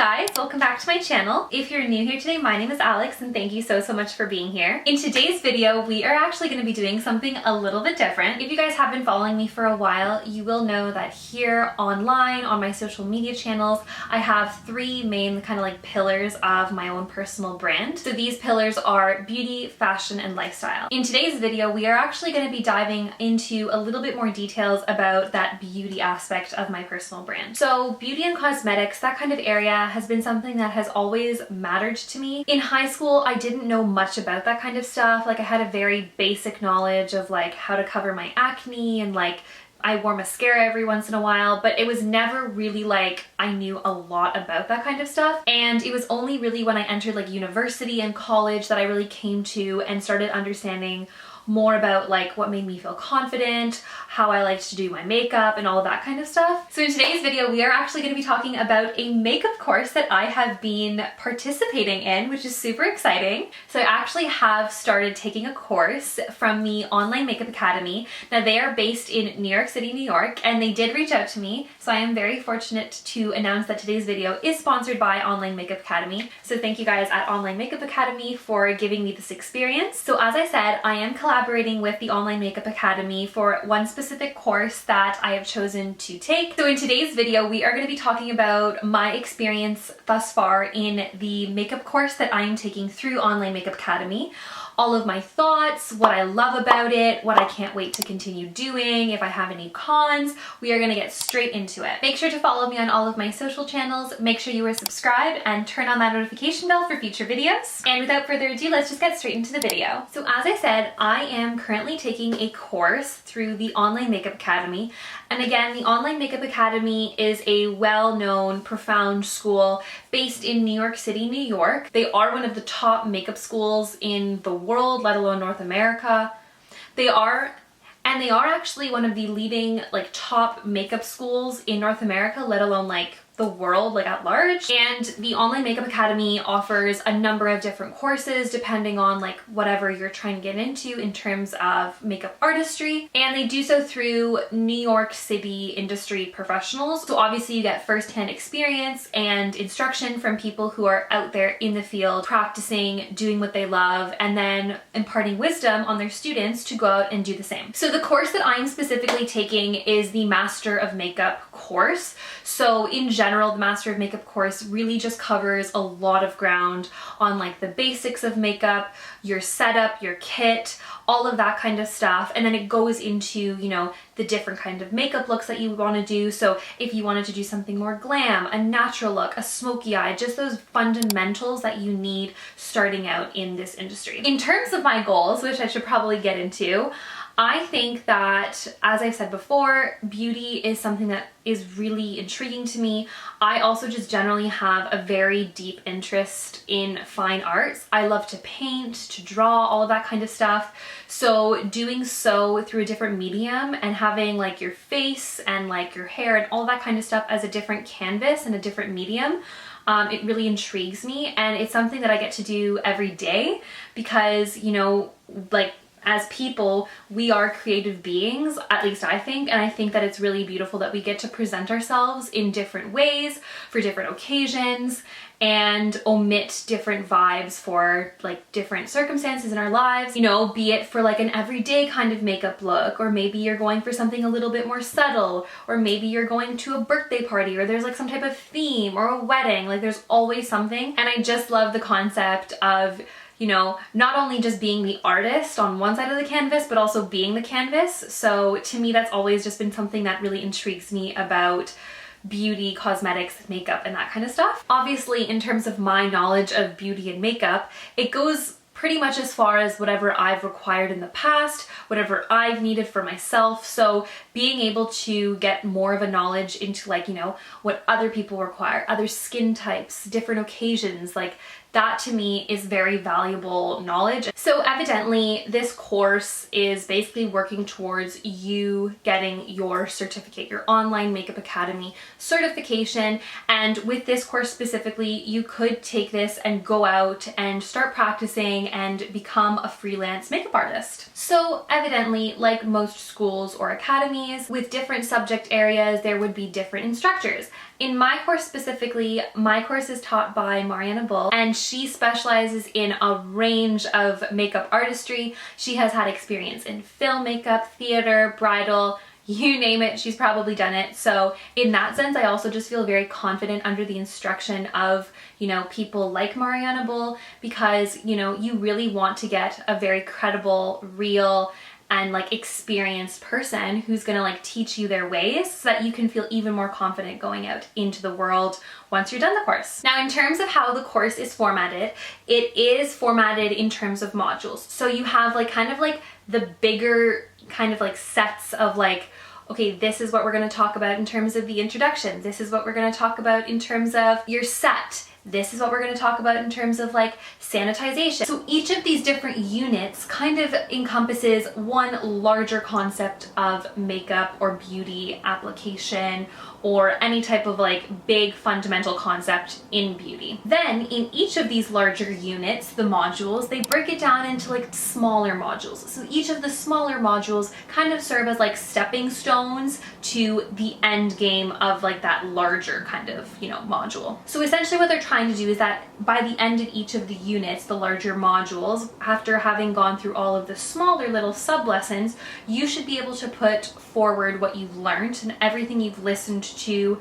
guys, welcome back to my channel. If you're new here today, my name is Alex and thank you so much for being here. In today's video, we are actually going to be doing something a little bit different. If you guys have been following me for a while, you will know that here online on my social media channels, I have three main kind of like pillars of my own personal brand. So these pillars are beauty, fashion, and lifestyle. In today's video, we are actually going to be diving into a little bit more details about that beauty aspect of my personal brand. So beauty and cosmetics, that kind of area has been something that has always mattered to me. In high school, I didn't know much about that kind of stuff. Like I had a very basic knowledge of like how to cover my acne and like I wore mascara every once in a while, but it was never really like I knew a lot about that kind of stuff. And it was only really when I entered like university and college that I really came to and started understanding more about like what made me feel confident, how I liked to do my makeup and all of that kind of stuff. So in today's video, we are actually going to be talking about a makeup course that I have been participating in, which is super exciting. So I actually have started taking a course from the Online Makeup Academy. Now they are based in New York City, New York, and they did reach out to me. So I am very fortunate to announce that today's video is sponsored by Online Makeup Academy. So thank you guys at Online Makeup Academy for giving me this experience. So as I said, I am collaborating with the Online Makeup Academy for one specific course that I have chosen to take. So in today's video, we are going to be talking about my experience thus far in the makeup course that I am taking through Online Makeup Academy. All of my thoughts, what I love about it, what I can't wait to continue doing, if I have any cons. We are going to get straight into it. Make sure to follow me on all of my social channels, make sure you are subscribed, and turn on that notification bell for future videos. And without further ado, let's just get straight into the video. So as I said, I am currently taking a course through the Online Makeup Academy. And again, the Online Makeup Academy is a well-known, profound school based in New York City, New York. They are one of the top makeup schools in the world, let alone North America. They are actually one of the leading like top makeup schools in North America, let alone like the world like at large. And the Online Makeup Academy offers a number of different courses depending on like whatever you're trying to get into in terms of makeup artistry, and they do so through New York City industry professionals. So obviously you get first-hand experience and instruction from people who are out there in the field practicing, doing what they love, and then imparting wisdom on their students to go out and do the same. So the course that I'm specifically taking is the Master of Makeup course. So in general, the Master of Makeup course really just covers a lot of ground on like the basics of makeup, your setup, your kit, all of that kind of stuff. And then it goes into, you know, the different kind of makeup looks that you want to do. So if you wanted to do something more glam, a natural look, a smoky eye, just those fundamentals that you need starting out in this industry. In terms of my goals, which I should probably get into, I think that, as I've said before, beauty is something that is really intriguing to me. I also just generally have a very deep interest in fine arts. I love to paint, to draw, all of that kind of stuff. So doing so through a different medium and having like your face and like your hair and all that kind of stuff as a different canvas and a different medium, it really intrigues me, and it's something that I get to do every day because, you know, like as people, we are creative beings, at least I think, and I think that it's really beautiful that we get to present ourselves in different ways for different occasions and omit different vibes for like different circumstances in our lives, you know, be it for like an everyday kind of makeup look, or maybe you're going for something a little bit more subtle, or maybe you're going to a birthday party, or there's like some type of theme or a wedding. Like there's always something, and I just love the concept of, you know, not only just being the artist on one side of the canvas, but also being the canvas. So to me, that's always just been something that really intrigues me about beauty, cosmetics, makeup, and that kind of stuff. Obviously, in terms of my knowledge of beauty and makeup, it goes pretty much as far as whatever I've required in the past, whatever I've needed for myself. So being able to get more of a knowledge into like, you know, what other people require, other skin types, different occasions, like that to me is very valuable knowledge. So evidently this course is basically working towards you getting your certificate, your online makeup academy certification. And with this course specifically, you could take this and go out and start practicing and become a freelance makeup artist. So evidently, like most schools or academies with different subject areas, there would be different instructors. In my course specifically, my course is taught by Mariana Bull, and she specializes in a range of makeup artistry. She has had experience in film makeup, theater, bridal, you name it, she's probably done it. So in that sense, I also just feel very confident under the instruction of, you know, people like Mariana Bull, because, you know, you really want to get a very credible, real, and like experienced person who's gonna like teach you their ways so that you can feel even more confident going out into the world once you're done the course. Now, in terms of how the course is formatted, it is formatted in terms of modules. So you have like kind of like the bigger kind of like sets of like, okay, this is what we're gonna talk about in terms of the introduction. This is what we're gonna talk about in terms of your set. This is what we're going to talk about in terms of like sanitization. So each of these different units kind of encompasses one larger concept of makeup or beauty application or any type of like big fundamental concept in beauty. Then in each of these larger units, the modules, they break it down into like smaller modules. So each of the smaller modules kind of serve as like stepping stones to the end game of like that larger kind of, you know, module. So essentially what they're trying to do is that by the end of each of the units, the larger modules, after having gone through all of the smaller little sub lessons, you should be able to put forward what you've learned and everything you've listened to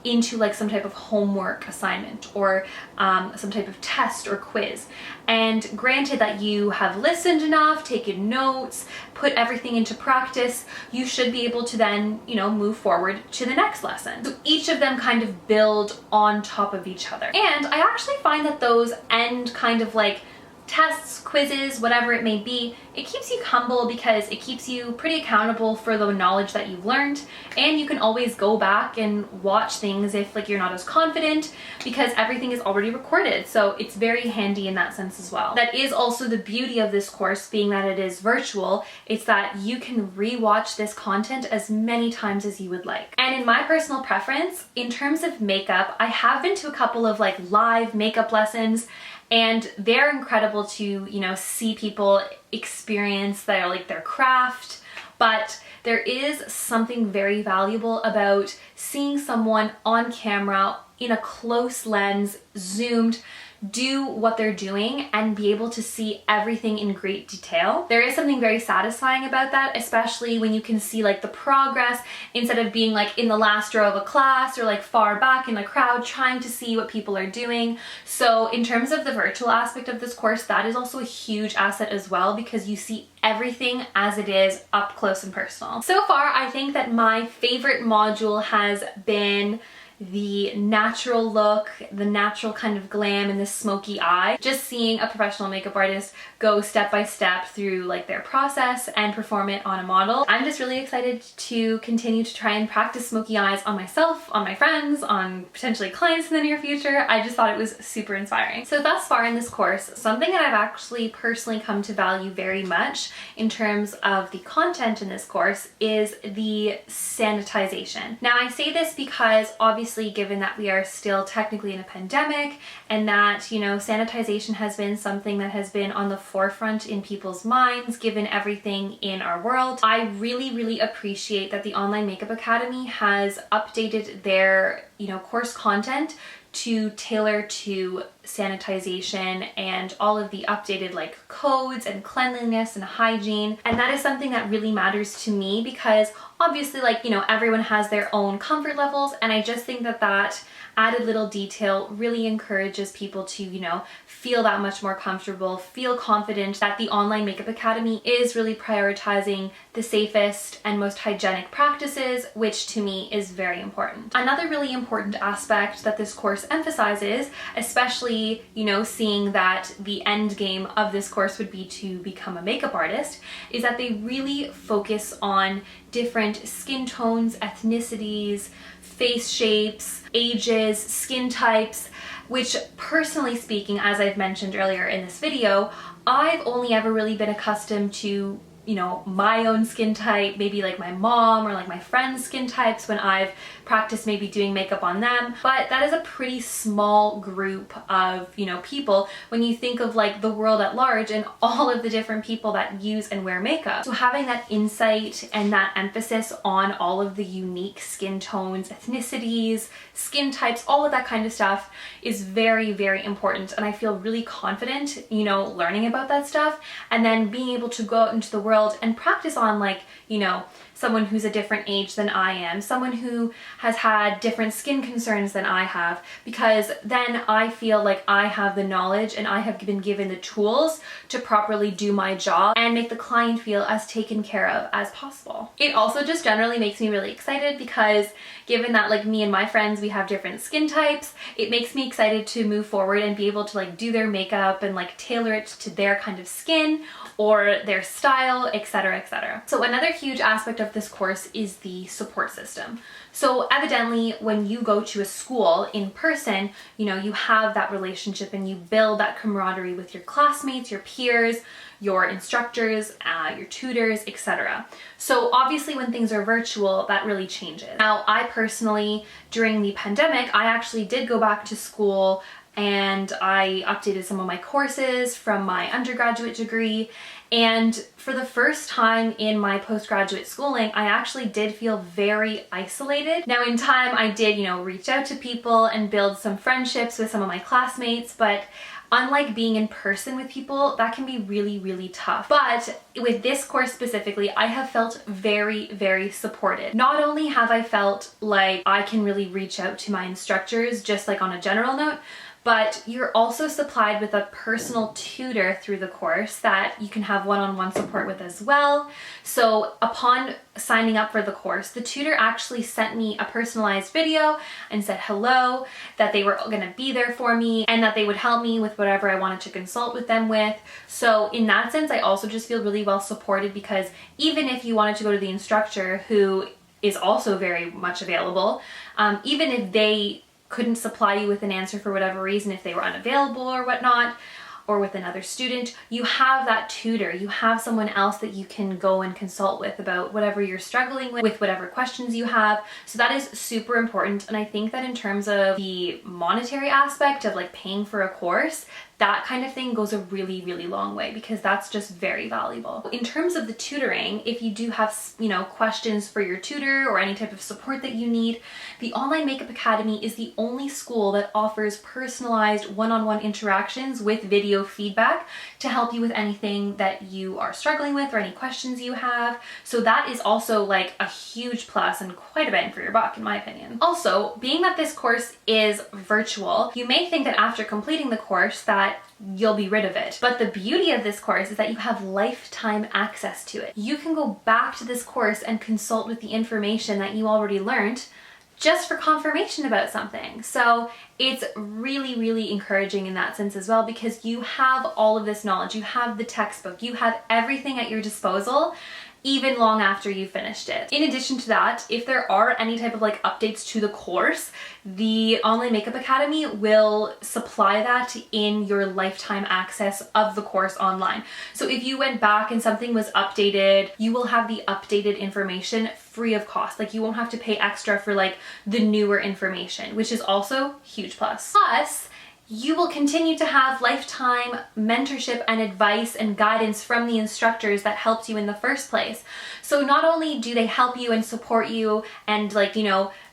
into like some type of homework assignment or some type of test or quiz. And granted that you have listened enough, taken notes, put everything into practice, you should be able to then, you know, move forward to the next lesson. So each of them kind of build on top of each other. And I actually find that those end kind of like tests, quizzes, whatever it may be, it keeps you humble because it keeps you pretty accountable for the knowledge that you've learned, and you can always go back and watch things if like you're not as confident because everything is already recorded. So it's very handy in that sense as well. That is also the beauty of this course, being that it is virtual. It's that you can rewatch this content as many times as you would like. And in my personal preference, in terms of makeup, I have been to a couple of like live makeup lessons, and they're incredible to, you know, see people experience their like their craft, but there is something very valuable about seeing someone on camera in a close lens, zoomed, do what they're doing and be able to see everything in great detail. There is something very satisfying about that, especially when you can see like the progress instead of being like in the last row of a class or like far back in the crowd trying to see what people are doing. So in terms of the virtual aspect of this course, that is also a huge asset as well, because you see everything as it is up close and personal. So far, I think that my favorite module has been the natural look, the natural kind of glam and the smoky eye. Just seeing a professional makeup artist go step by step through like their process and perform it on a model. I'm just really excited to continue to try and practice smoky eyes on myself, on my friends, on potentially clients in the near future. I just thought it was super inspiring. So thus far in this course, something that I've actually personally come to value very much in terms of the content in this course is the sanitization. Now I say this because obviously given that we are still technically in a pandemic and that, you know, sanitization has been something that has been on the forefront in people's minds given everything in our world, I really appreciate that the Online Makeup Academy has updated their, you know, course content to tailor to sanitization and all of the updated like codes and cleanliness and hygiene. And that is something that really matters to me because obviously, like, you know, everyone has their own comfort levels, and I just think that that added little detail really encourages people to, you know, feel that much more comfortable, feel confident that the Online Makeup Academy is really prioritizing the safest and most hygienic practices, which to me is very important. Another really important aspect that this course emphasizes, especially, seeing that the end game of this course would be to become a makeup artist, is that they really focus on different skin tones, ethnicities, face shapes, ages, skin types, which personally speaking, as I've mentioned earlier in this video, I've only ever really been accustomed to my own skin type, maybe like my mom or like my friends' skin types when I've practiced maybe doing makeup on them. But that is a pretty small group of, people when you think of like the world at large and all of the different people that use and wear makeup. So having that insight and that emphasis on all of the unique skin tones, ethnicities, skin types, all of that kind of stuff is very, very important. And I feel really confident, learning about that stuff and then being able to go out into the world and practice on like, someone who's a different age than I am, someone who has had different skin concerns than I have, because then I feel like I have the knowledge and I have been given the tools to properly do my job and make the client feel as taken care of as possible. It also just generally makes me really excited because given that like me and my friends, we have different skin types, it makes me excited to move forward and be able to like do their makeup and like tailor it to their kind of skin or their style, etc., etc. So another huge aspect of this course is the support system. So evidently when you go to a school in person, you have that relationship and you build that camaraderie with your classmates, your peers, your instructors, your tutors, etc. So obviously when things are virtual, that really changes. Now, I personally, during the pandemic, I actually did go back to school and I updated some of my courses from my undergraduate degree. And for the first time in my postgraduate schooling, I actually did feel very isolated. Now in time, I did, reach out to people and build some friendships with some of my classmates, but unlike being in person with people, that can be really, really tough. But with this course specifically, I have felt very, very supported. Not only have I felt like I can really reach out to my instructors just like on a general note, but you're also supplied with a personal tutor through the course that you can have one-on-one support with as well. So upon signing up for the course, the tutor actually sent me a personalized video and said hello, that they were gonna be there for me and that they would help me with whatever I wanted to consult with them with. So in that sense, I also just feel really well supported because even if you wanted to go to the instructor who is also very much available, even if they couldn't supply you with an answer for whatever reason, if they were unavailable or whatnot, or with another student, you have that tutor, you have someone else that you can go and consult with about whatever you're struggling with whatever questions you have. So that is super important. And I think that in terms of the monetary aspect of like paying for a course, that kind of thing goes a really, really long way because that's just very valuable. In terms of the tutoring, if you do have, questions for your tutor or any type of support that you need, the Online Makeup Academy is the only school that offers personalized one-on-one interactions with video feedback to help you with anything that you are struggling with or any questions you have. So that is also like a huge plus and quite a bang for your buck, in my opinion. Also, being that this course is virtual, you may think that after completing the course that you'll be rid of it. But the beauty of this course is that you have lifetime access to it. You can go back to this course and consult with the information that you already learned just for confirmation about something. So it's really, really encouraging in that sense as well because you have all of this knowledge, you have the textbook, you have everything at your disposal even long after you finished it. In addition to that, if there are any type of like updates to the course, the Online Makeup Academy will supply that in your lifetime access of the course online. So if you went back and something was updated, you will have the updated information free of cost. Like you won't have to pay extra for like the newer information, which is also huge plus. Plus, you will continue to have lifetime mentorship and advice and guidance from the instructors that helped you in the first place. So not only do they help you and support you and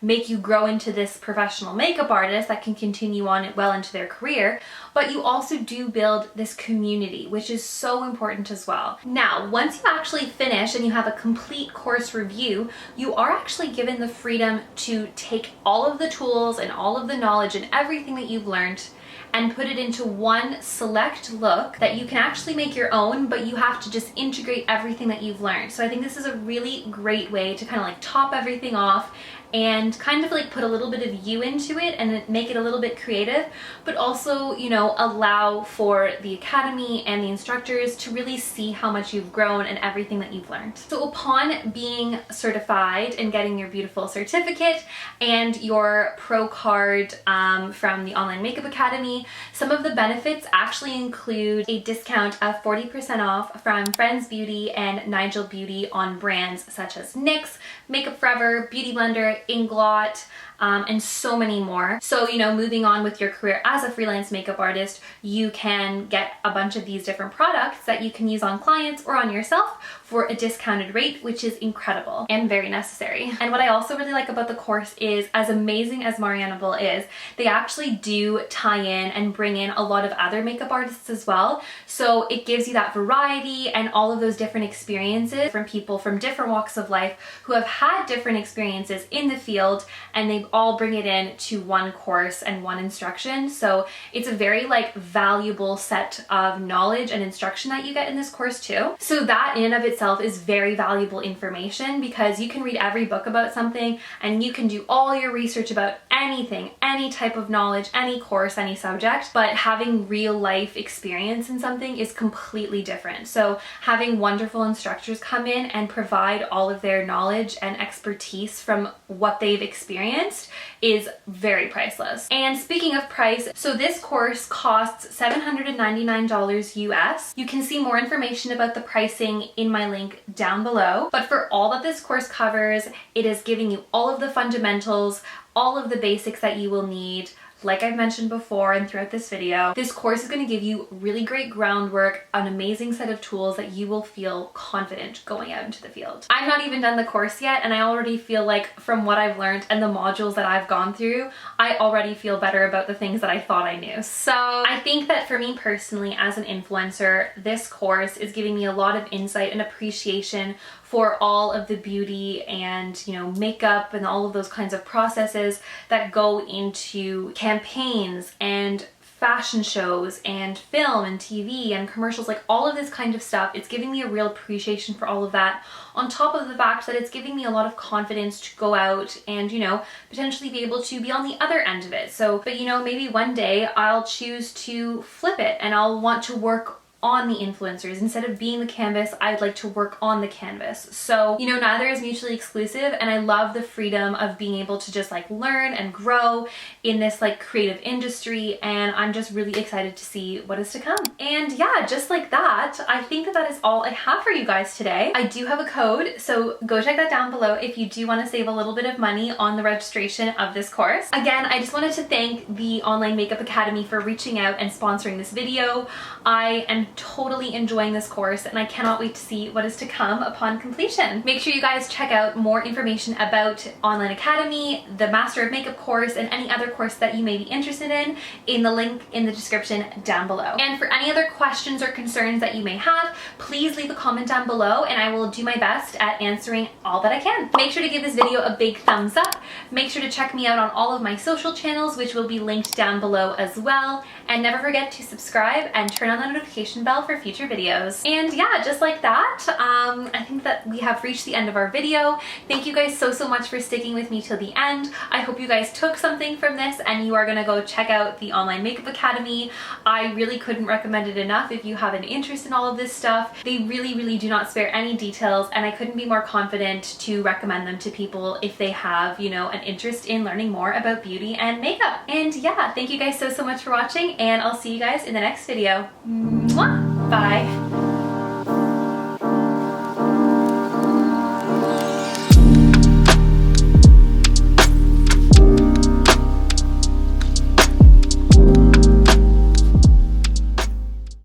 make you grow into this professional makeup artist that can continue on well into their career, but you also do build this community, which is so important as well. Now, once you actually finish and you have a complete course review, you are actually given the freedom to take all of the tools and all of the knowledge and everything that you've learned and put it into one select look that you can actually make your own, but you have to just integrate everything that you've learned. So I think this is a really great way to kind of like top everything off and kind of like put a little bit of you into it and make it a little bit creative, but also, you know, allow for the academy and the instructors to really see how much you've grown and everything that you've learned. So upon being certified and getting your beautiful certificate and your pro card from the Online Makeup Academy, some of the benefits actually include a discount of 40% off from Friends Beauty and Nigel Beauty on brands such as NYX, Makeup Forever, Beauty Blender, Inglot, and so many more. So, you know, moving on with your career as a freelance makeup artist, you can get a bunch of these different products that you can use on clients or on yourself for a discounted rate, which is incredible and very necessary. And what I also really like about the course is, as amazing as Marianable is, they actually do tie in and bring in a lot of other makeup artists as well. So it gives you that variety and all of those different experiences from people from different walks of life who have had different experiences in the field, and they all bring it in to one course and one instruction. So it's a very like valuable set of knowledge and instruction that you get in this course too. So that in and of itself is very valuable information, because you can read every book about something and you can do all your research about anything, any type of knowledge, any course, any subject, but having real life experience in something is completely different. So having wonderful instructors come in and provide all of their knowledge and expertise from what they've experienced is very priceless. And speaking of price, so this course costs $799 US. You can see more information about the pricing in my link down below. But for all that this course covers, it is giving you all of the fundamentals, all of the basics that you will need. Like I've mentioned before and throughout this video, this course is going to give you really great groundwork, an amazing set of tools that you will feel confident going out into the field. I've not even done the course yet, and I already feel like from what I've learned and the modules that I've gone through, I already feel better about the things that I thought I knew. So I think that for me personally as an influencer, this course is giving me a lot of insight and appreciation for all of the beauty and, you know, makeup and all of those kinds of processes that go into campaigns and fashion shows and film and TV and commercials, like all of this kind of stuff. It's giving me a real appreciation for all of that, on top of the fact that it's giving me a lot of confidence to go out and, you know, potentially be able to be on the other end of it. So, but you know, maybe one day I'll choose to flip it and I'll want to work on the influencers. Instead of being the canvas, I'd like to work on the canvas. So, you know, neither is mutually exclusive, and I love the freedom of being able to just like learn and grow in this like creative industry, and I'm just really excited to see what is to come. And yeah, just like that, I think that that is all I have for you guys today. I do have a code, so go check that down below if you do want to save a little bit of money on the registration of this course. Again, I just wanted to thank the Online Makeup Academy for reaching out and sponsoring this video. I am totally enjoying this course, and I cannot wait to see what is to come upon completion. Make sure you guys check out more information about Online Academy, the Master of Makeup course, and any other course that you may be interested in the link in the description down below. And for any other questions or concerns that you may have, please leave a comment down below and I will do my best at answering all that I can. Make sure to give this video a big thumbs up. Make sure to check me out on all of my social channels, which will be linked down below as well. And never forget to subscribe and turn on the notification bell for future videos. And yeah, just like that, I think that we have reached the end of our video. Thank you guys so much for sticking with me till the end. I hope you guys took something from this and you are gonna go check out the Online Makeup Academy. I really couldn't recommend it enough if you have an interest in all of this stuff. They really do not spare any details, and I couldn't be more confident to recommend them to people if they have, you know, an interest in learning more about beauty and makeup. And yeah, thank you guys so much for watching, and I'll see you guys in the next video. Mwah! Bye.